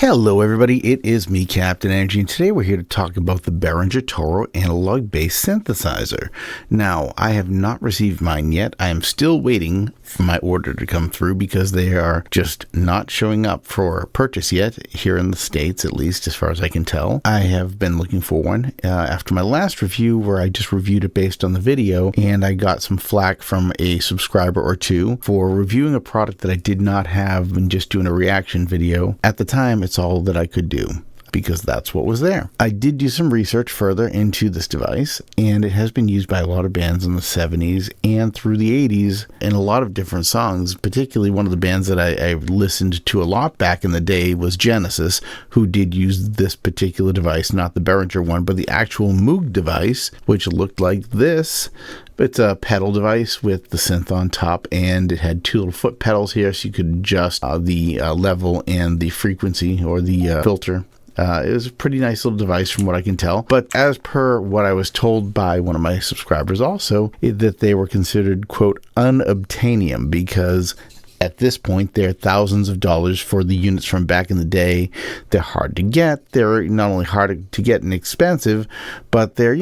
Hello everybody, it is me, Captain Energy, and today we're here to talk about the Behringer Toro analog-based synthesizer. Now, I have not received mine yet. I am still waiting for my order to come through because they are just not showing up for purchase yet, here in the States at least, as far as I can tell. I have been looking for one after my last review where I just reviewed it based on the video, and I got some flack from a subscriber or two for reviewing a product that I did not have and just doing a reaction video. At the time, it's all that I could do because that's what was there. I did do some research further into this device, and it has been used by a lot of bands in the 70s and through the 80s in a lot of different songs. Particularly one of the bands that I listened to a lot back in the day was Genesis, who did use this particular device, not the Behringer one, but the actual Moog device, which looked like this. It's a pedal device with the synth on top, and it had two little foot pedals here so you could adjust the level and the frequency or the filter. It was a pretty nice little device from what I can tell. But as per what I was told by one of my subscribers also, that they were considered, quote, unobtainium because at this point, they're thousands of dollars for the units from back in the day. They're hard to get. They're not only hard to get and expensive, but they're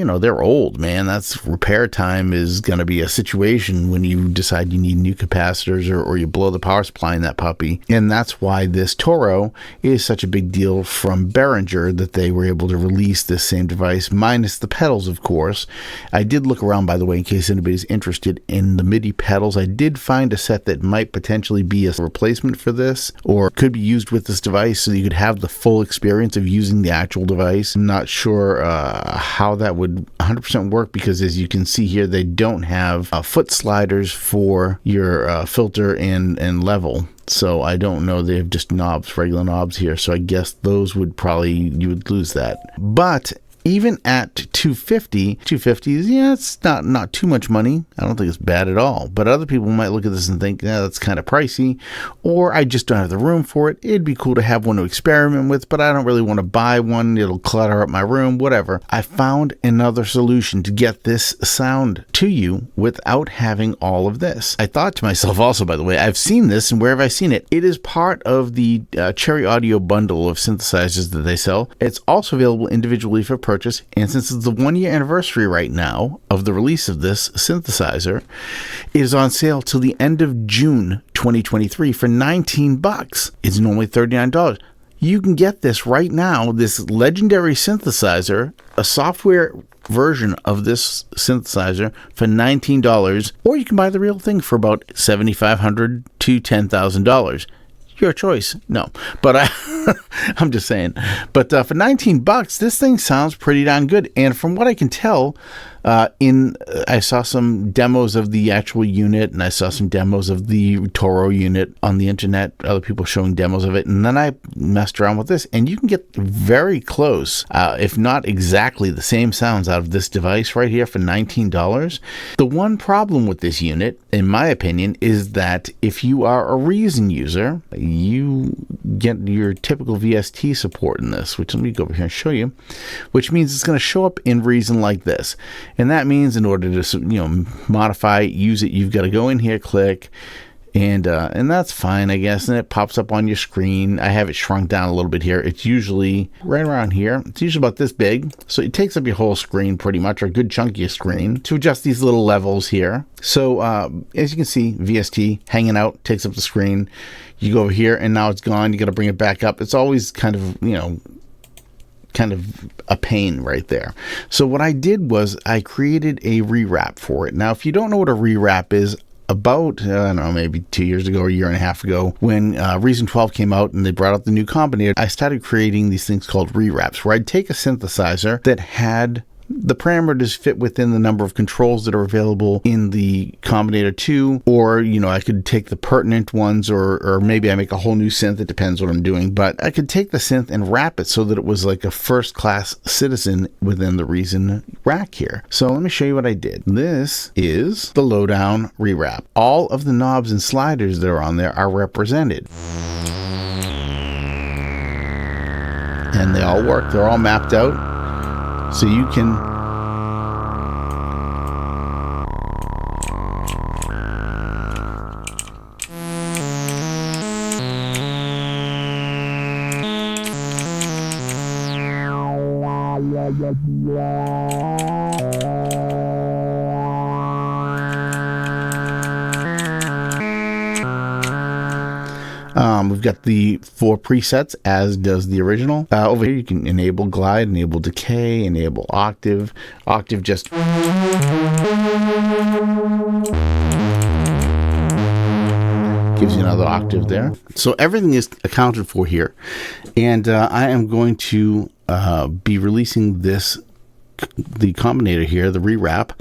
old, man. That's repair time is going to be a situation when you decide you need new capacitors or you blow the power supply in that puppy. And that's why this Toro is such a big deal from Behringer, that they were able to release this same device, minus the pedals, of course. I did look around, by the way, in case anybody's interested in the MIDI pedals. I did find a set that might potentially be a replacement for this, or could be used with this device so you could have the full experience of using the actual device. I'm not sure how that would 100% work because, as you can see here, they don't have foot sliders for your filter and level. So I don't know. They have just knobs, regular knobs here. So I guess those would probably, you would lose that. But even at $250 is, it's not too much money. I don't think it's bad at all. But other people might look at this and think, yeah, that's kind of pricey, or I just don't have the room for it. It'd be cool to have one to experiment with, but I don't really want to buy one. It'll clutter up my room, whatever. I found another solution to get this sound to you without having all of this. I thought to myself also, by the way, I've seen this, and where have I seen it? It is part of the Cherry Audio bundle of synthesizers that they sell. It's also available individually for purchase, and since it's the 1-year anniversary right now of the release of this synthesizer, it is on sale till the end of June 2023 for $19. It's normally $39. You can get this right now, this legendary synthesizer, a software version of this synthesizer for $19, or you can buy the real thing for about $7,500 to $10,000. Your choice. No, but I'm just saying. But for $19, this thing sounds pretty darn good. And from what I can tell, I saw some demos of the actual unit, and I saw some demos of the Toro unit on the internet, other people showing demos of it, and then I messed around with this, and you can get very close, if not exactly the same sounds out of this device right here for $19. The one problem with this unit, in my opinion, is that if you are a Reason user, you get your typical VST support in this, which let me go over here and show you, which means it's going to show up in Reason like this. And that means in order to, modify it, use it, you've got to go in here, click, and that's fine, I guess. And it pops up on your screen. I have it shrunk down a little bit here. It's usually right around here. It's usually about this big. So it takes up your whole screen pretty much, or a good chunk of your screen, to adjust these little levels here. So as you can see, VST hanging out, takes up the screen. You go over here and now it's gone. You got to bring it back up. It's always kind of a pain right there. So what I did was I created a rewrap for it. Now, if you don't know what a rewrap is, about, I don't know, maybe 2 years ago or a year and a half ago, when Reason 12 came out and they brought out the new Combinator, I started creating these things called rewraps, where I'd take a synthesizer that had the parameters fit within the number of controls that are available in the Combinator 2, or, I could take the pertinent ones, or maybe I make a whole new synth. It depends what I'm doing, but I could take the synth and wrap it so that it was like a first-class citizen within the Reason rack here. So let me show you what I did. This is the lowdown rewrap. All of the knobs and sliders that are on there are represented. And they all work. They're all mapped out. So you can We've got the 4 presets, as does the original. Over here you can enable glide, enable decay, enable octave. Octave just gives you another octave there. So everything is accounted for here. And I am going to be releasing the combinator here, the rewrap,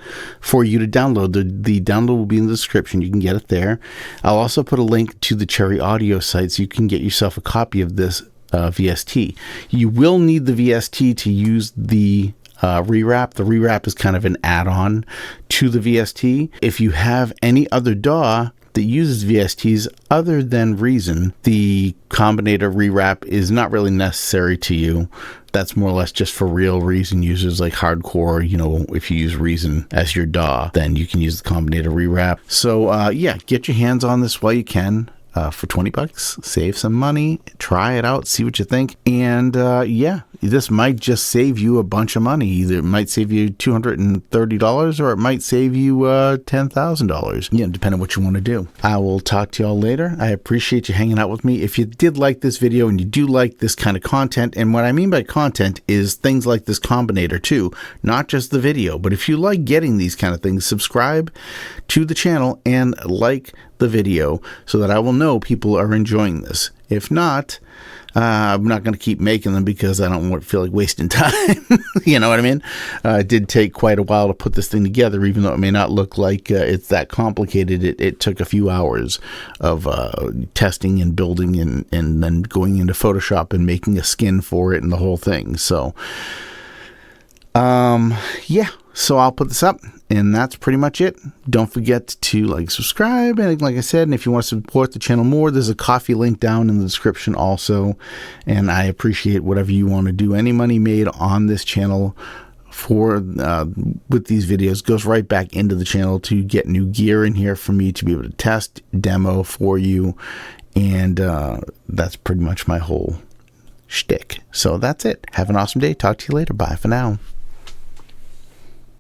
for you to download. The download will be in the description. You can get it there. I'll also put a link to the Cherry Audio site so you can get yourself a copy of this VST. You will need the VST to use the rewrap. The rewrap is kind of an add-on to the VST. If you have any other DAW that uses VSTs other than Reason, the Combinator rewrap is not really necessary to you. That's more or less just for real Reason users, like hardcore. You know, if you use Reason as your DAW, then you can use the Combinator rewrap. So yeah, get your hands on this while you can. For $20, save some money, try it out, see what you think. And yeah, this might just save you a bunch of money. Either it might save you $230 or it might save you $10,000. Yeah, depending on what you want to do. I will talk to y'all later. I appreciate you hanging out with me. If you did like this video and you do like this kind of content, and what I mean by content is things like this Combinator too, not just the video, but if you like getting these kind of things, subscribe to the channel and like the video so that I will know people are enjoying this. If not, I'm not going to keep making them because I don't feel like wasting time. You know what I mean? It did take quite a while to put this thing together, even though it may not look like it's that complicated. It took a few hours of testing and building and then going into Photoshop and making a skin for it and the whole thing. So yeah, so I'll put this up, and that's pretty much it. Don't forget to like, subscribe, and like I said, and if you want to support the channel more, there's a coffee link down in the description also, and I appreciate whatever you want to do. Any money made on this channel for with these videos goes right back into the channel to get new gear in here for me to be able to test, demo for you, and that's pretty much my whole shtick. So that's it. Have an awesome day. Talk to you later. Bye for now.